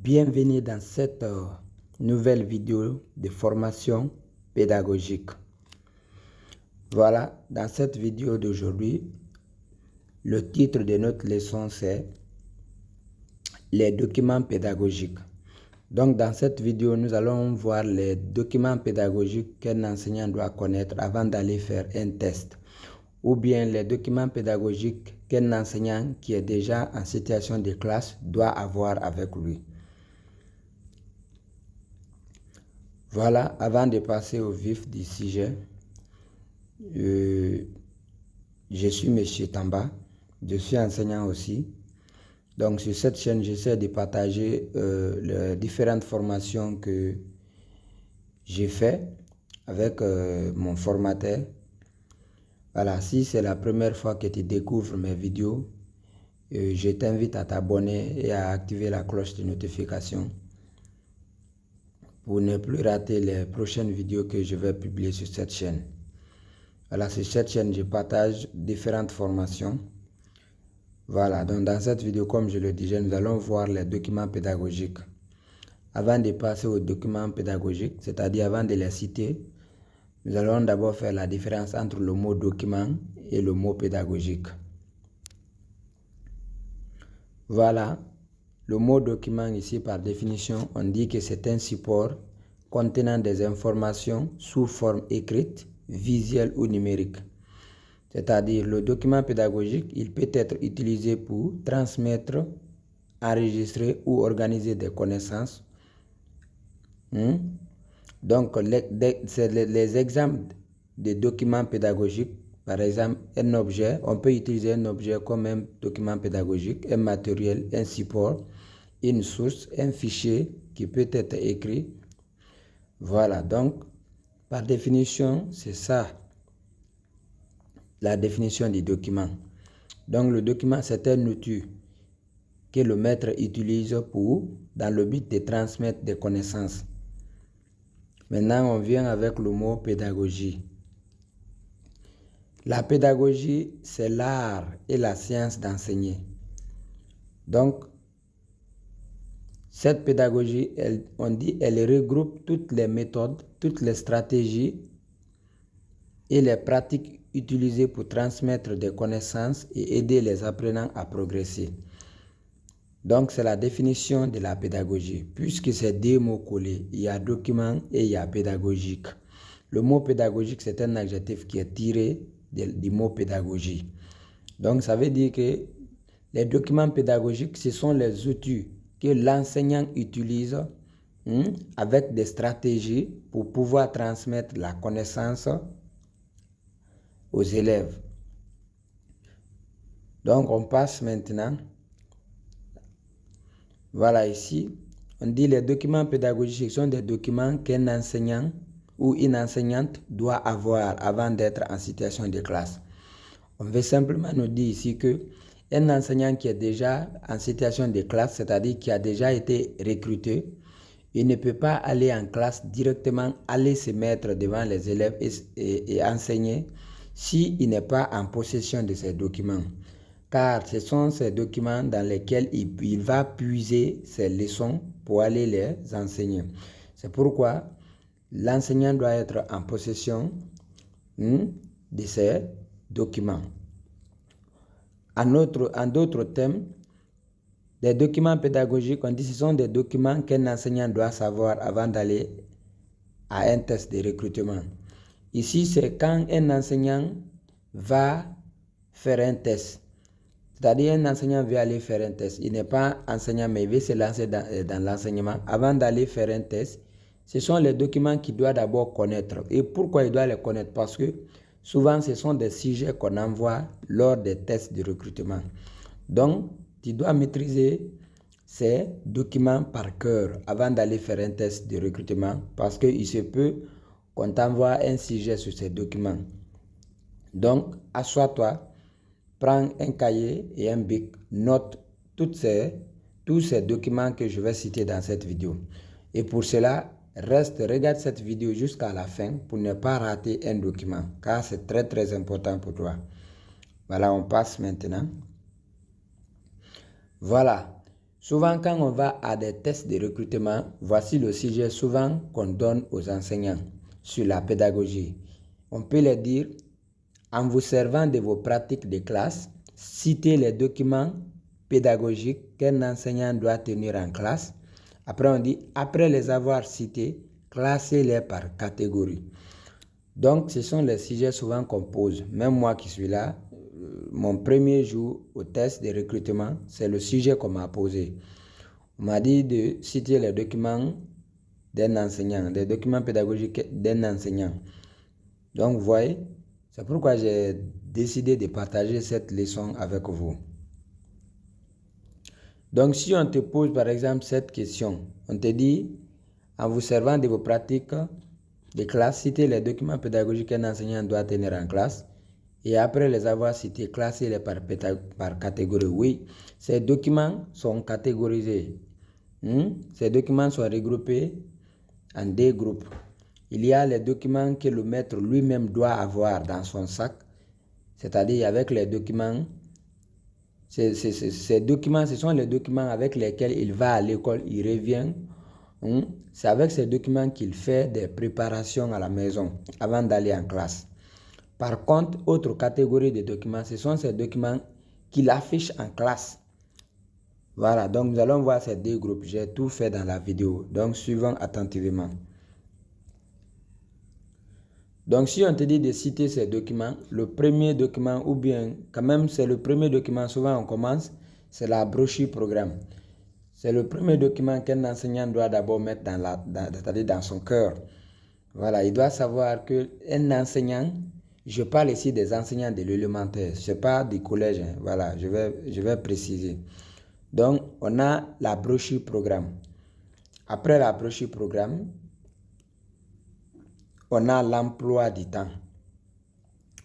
Bienvenue dans cette nouvelle vidéo de formation pédagogique. Voilà, dans cette vidéo d'aujourd'hui, le titre de notre leçon c'est les documents pédagogiques. Donc dans cette vidéo, nous allons voir les documents pédagogiques qu'un enseignant doit connaître avant d'aller faire un test, ou bien les documents pédagogiques qu'un enseignant qui est déjà en situation de classe doit avoir avec lui. Voilà, avant de passer au vif du sujet, je suis Monsieur Tamba, je suis enseignant aussi. Donc sur cette chaîne, j'essaie de partager les différentes formations que j'ai fait avec mon formateur. Voilà, si c'est la première fois que tu découvres mes vidéos, je t'invite à t'abonner et à activer la cloche de notification pour ne plus rater les prochaines vidéos que je vais publier sur cette chaîne. Voilà, sur cette chaîne, je partage différentes formations. Voilà, donc dans cette vidéo, comme je le disais, nous allons voir les documents pédagogiques. Avant de passer aux documents pédagogiques, c'est-à-dire avant de les citer, nous allons d'abord faire la différence entre le mot document et le mot pédagogique. Voilà, le mot document ici par définition, on dit que c'est un support contenant des informations sous forme écrite, visuelle ou numérique. C'est-à-dire le document pédagogique, il peut être utilisé pour transmettre, enregistrer ou organiser des connaissances. Donc, les exemples de documents pédagogiques, par exemple, un objet, on peut utiliser un objet comme un document pédagogique, un matériel, un support, une source, un fichier qui peut être écrit. Voilà, donc, par définition, c'est ça, la définition du document. Donc, le document, c'est un outil que le maître utilise dans le but de transmettre des connaissances. Maintenant, on vient avec le mot pédagogie. La pédagogie, c'est l'art et la science d'enseigner. Donc, cette pédagogie, elle regroupe toutes les méthodes, toutes les stratégies et les pratiques utilisées pour transmettre des connaissances et aider les apprenants à progresser. Donc, c'est la définition de la pédagogie, puisque c'est deux mots collés. Il y a document et il y a pédagogique. Le mot pédagogique, c'est un adjectif qui est tiré du mot pédagogie. Donc, ça veut dire que les documents pédagogiques, ce sont les outils que l'enseignant utilise avec des stratégies pour pouvoir transmettre la connaissance aux élèves. Donc, on passe maintenant. Voilà, ici, on dit les documents pédagogiques sont des documents qu'un enseignant ou une enseignante doit avoir avant d'être en situation de classe. On veut simplement nous dire ici que un enseignant qui est déjà en situation de classe, c'est-à-dire qui a déjà été recruté, il ne peut pas aller en classe directement, aller se mettre devant les élèves et enseigner s'il n'est pas en possession de ces documents. Car ce sont ces documents dans lesquels il va puiser ses leçons pour aller les enseigner. C'est pourquoi l'enseignant doit être en possession de ces documents. En d'autres thèmes, des documents pédagogiques, on dit que ce sont des documents qu'un enseignant doit savoir avant d'aller à un test de recrutement. Ici, c'est quand un enseignant va faire un test. C'est-à-dire un enseignant veut aller faire un test. Il n'est pas enseignant, mais il veut se lancer dans l'enseignement. Avant d'aller faire un test, ce sont les documents qu'il doit d'abord connaître. Et pourquoi il doit les connaître? Parce que souvent, ce sont des sujets qu'on envoie lors des tests de recrutement. Donc, tu dois maîtriser ces documents par cœur avant d'aller faire un test de recrutement parce qu'il se peut qu'on t'envoie un sujet sur ces documents. Donc, assois-toi. Prends un cahier et un bic, note tous ces documents que je vais citer dans cette vidéo. Et pour cela, regarde cette vidéo jusqu'à la fin pour ne pas rater un document, car c'est très très important pour toi. Voilà, on passe maintenant. Voilà, Souvent, quand on va à des tests de recrutement, voici le sujet souvent qu'on donne aux enseignants sur la pédagogie. On peut leur dire, en vous servant de vos pratiques de classe, citez les documents pédagogiques qu'un enseignant doit tenir en classe. Après, on dit, après les avoir cités, classez-les par catégorie. Donc, ce sont les sujets souvent qu'on pose. Même moi qui suis là, mon premier jour au test de recrutement, c'est le sujet qu'on m'a posé. On m'a dit de citer les documents d'un enseignant, des documents pédagogiques d'un enseignant. Donc, vous voyez, c'est pourquoi j'ai décidé de partager cette leçon avec vous. Donc, si on te pose par exemple cette question, on te dit, en vous servant de vos pratiques de classe, citez les documents pédagogiques qu'un enseignant doit tenir en classe. Et après les avoir cités, classez-les par catégorie. Oui, ces documents sont catégorisés. Ces documents sont regroupés en deux groupes. Il y a les documents que le maître lui-même doit avoir dans son sac, c'est-à-dire avec les documents. Ces documents, ce sont les documents avec lesquels il va à l'école, il revient. C'est avec ces documents qu'il fait des préparations à la maison avant d'aller en classe. Par contre, autre catégorie de documents, ce sont ces documents qu'il affiche en classe. Voilà, donc nous allons voir ces deux groupes. J'ai tout fait dans la vidéo, donc suivons attentivement. Donc si on te dit de citer ces documents, le premier document, ou bien quand même c'est le premier document, souvent on commence, c'est la brochure programme. C'est le premier document qu'un enseignant doit d'abord mettre c'est-à-dire dans son cœur. Voilà, il doit savoir qu'un enseignant, je parle ici des enseignants de l'élémentaire, je ne parle pas du collège, hein. Voilà, je vais préciser. Donc, on a la brochure programme. Après la brochure programme, on a l'emploi du temps.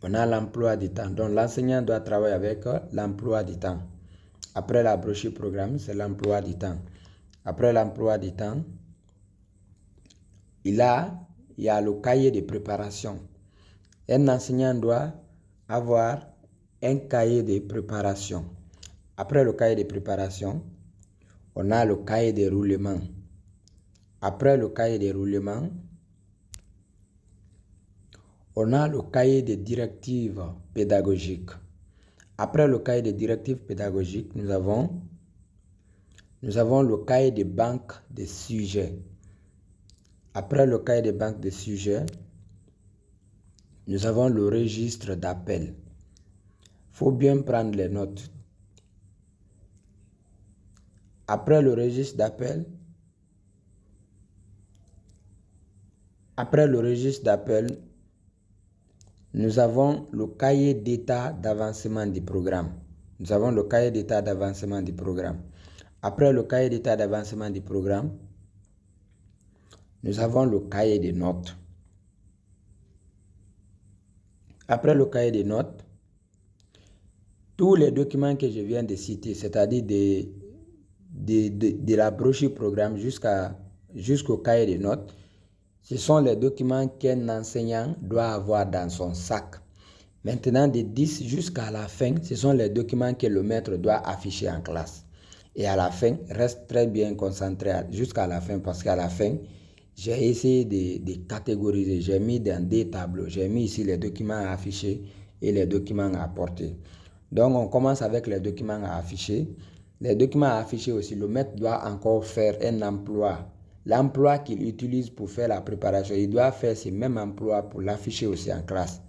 On a l'emploi du temps. Donc, l'enseignant doit travailler avec l'emploi du temps. Après la brochure programme, c'est l'emploi du temps. Après l'emploi du temps, il y a le cahier de préparation. Un enseignant doit avoir un cahier de préparation. Après le cahier de préparation, on a le cahier de roulement. Après le cahier de roulement, on a le cahier de directives pédagogiques. Après le cahier de directives pédagogiques, nous avons le cahier de banque de sujets. Après le cahier de banque de sujets, nous avons le registre d'appel. Il faut bien prendre les notes. Après le registre d'appel, nous avons le cahier d'état d'avancement du programme. Nous avons le cahier d'état d'avancement du programme. Après le cahier d'état d'avancement du programme, nous avons le cahier des notes. Après le cahier des notes, tous les documents que je viens de citer, c'est-à-dire de la brochure programme jusqu'au cahier des notes, ce sont les documents qu'un enseignant doit avoir dans son sac. Maintenant, de 10 jusqu'à la fin, ce sont les documents que le maître doit afficher en classe. Et à la fin, reste très bien concentré jusqu'à la fin, parce qu'à la fin, j'ai essayé de catégoriser. J'ai mis dans des tableaux. J'ai mis ici les documents à afficher et les documents à apporter. Donc, on commence avec les documents à afficher. Les documents à afficher aussi, le maître doit encore faire un emploi. L'emploi qu'il utilise pour faire la préparation, il doit faire ce même emploi pour l'afficher aussi en classe.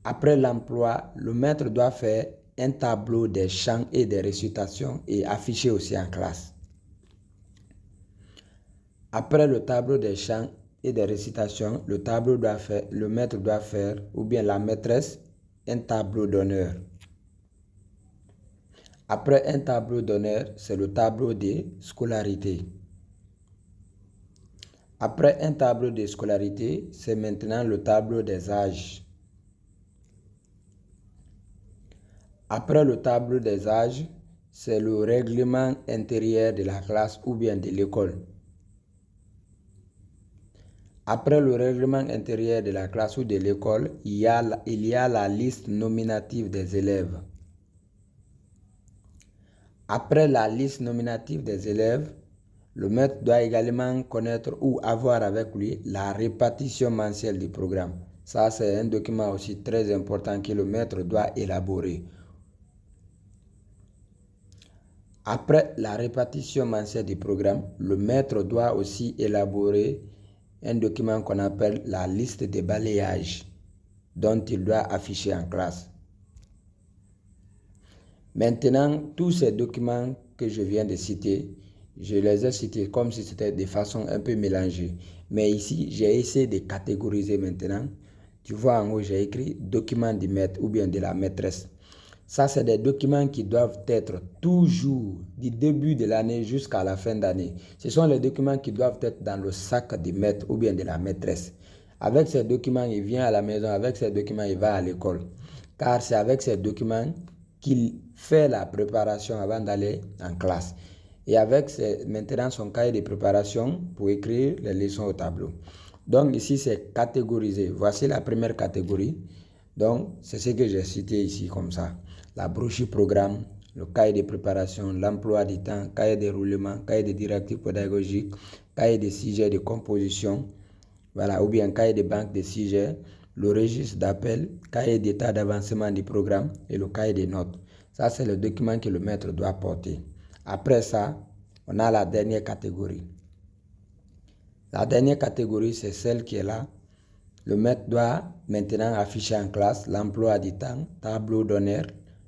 Après l'emploi, le maître doit faire un tableau des chants et des récitations et afficher aussi en classe. Après le tableau des chants et des récitations, le maître doit faire, ou bien la maîtresse, un tableau d'honneur. Après un tableau d'honneur, c'est le tableau de scolarité. Après un tableau de scolarité, c'est maintenant le tableau des âges. Après le tableau des âges, c'est le règlement intérieur de la classe ou bien de l'école. Après le règlement intérieur de la classe ou de l'école, il y a la liste nominative des élèves. Après la liste nominative des élèves, le maître doit également connaître ou avoir avec lui la répartition mensuelle du programme. Ça, c'est un document aussi très important que le maître doit élaborer. Après la répartition mensuelle du programme, le maître doit aussi élaborer un document qu'on appelle la liste de balayage dont il doit afficher en classe. Maintenant, tous ces documents que je viens de citer, je les ai cités comme si c'était de façon un peu mélangée. Mais ici, j'ai essayé de catégoriser maintenant. Tu vois en haut, j'ai écrit document du maître ou bien de la maîtresse. Ça, c'est des documents qui doivent être toujours du début de l'année jusqu'à la fin d'année. Ce sont les documents qui doivent être dans le sac du maître ou bien de la maîtresse. Avec ces documents, il vient à la maison. Avec ces documents, il va à l'école. Car c'est avec ces documents qu'il fait la préparation avant d'aller en classe. Et avec maintenant son cahier de préparation pour écrire les leçons au tableau. Donc ici, c'est catégorisé. Voici la première catégorie. Donc, c'est ce que j'ai cité ici comme ça. La brochure programme, le cahier de préparation, l'emploi du temps, cahier de roulement, cahier de directives pédagogiques, cahier de sujets de composition, voilà, ou bien cahier de banque de sujets, le registre d'appel, cahier d'état d'avancement du programme et le cahier de notes. Ça, c'est le document que le maître doit porter. Après ça, on a la dernière catégorie. La dernière catégorie, c'est celle qui est là. Le maître doit maintenant afficher en classe l'emploi du temps, tableau d'honneur,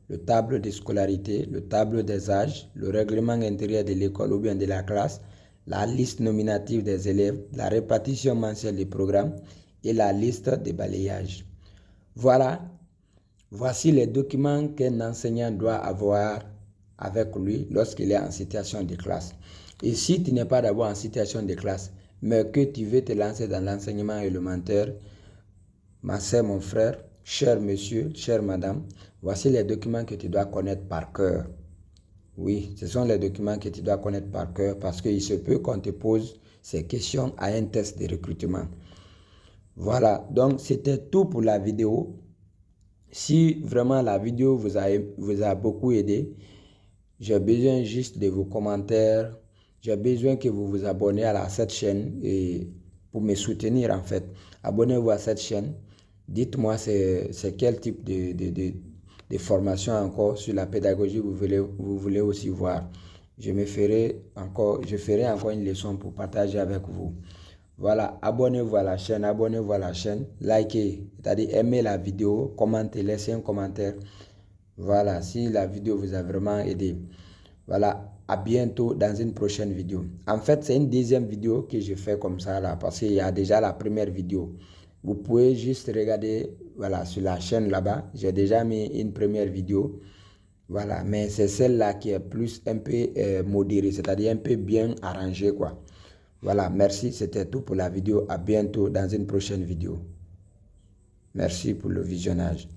le tableau de scolarité, le tableau des âges, le règlement intérieur de l'école ou bien de la classe, la liste nominative des élèves, la répartition mensuelle du programme et la liste de balayage. Voilà, voici les documents qu'un enseignant doit avoir avec lui lorsqu'il est en situation de classe. Et si tu n'es pas d'abord en situation de classe, mais que tu veux te lancer dans l'enseignement élémentaire, ma soeur, mon frère, cher monsieur, chère madame, voici les documents que tu dois connaître par cœur. Oui, ce sont les documents que tu dois connaître par cœur parce qu'il se peut qu'on te pose ces questions à un test de recrutement. Voilà, donc c'était tout pour la vidéo. Si vraiment la vidéo vous a beaucoup aidé, j'ai besoin juste de vos commentaires. J'ai besoin que vous vous abonnez à cette chaîne et pour me soutenir en fait. Abonnez-vous à cette chaîne. Dites-moi c'est quel type de formation encore sur la pédagogie vous voulez aussi voir. Je ferai encore une leçon pour partager avec vous. Voilà, abonnez-vous à la chaîne, likez, c'est-à-dire aimez la vidéo, commentez, laissez un commentaire. Voilà, si la vidéo vous a vraiment aidé. Voilà, à bientôt dans une prochaine vidéo. En fait, c'est une deuxième vidéo que je fais comme ça là, parce qu'il y a déjà la première vidéo. Vous pouvez juste regarder, voilà, sur la chaîne là-bas. J'ai déjà mis une première vidéo. Voilà, mais c'est celle-là qui est plus un peu modérée, c'est-à-dire un peu bien arrangée, quoi. Voilà, merci, c'était tout pour la vidéo. À bientôt dans une prochaine vidéo. Merci pour le visionnage.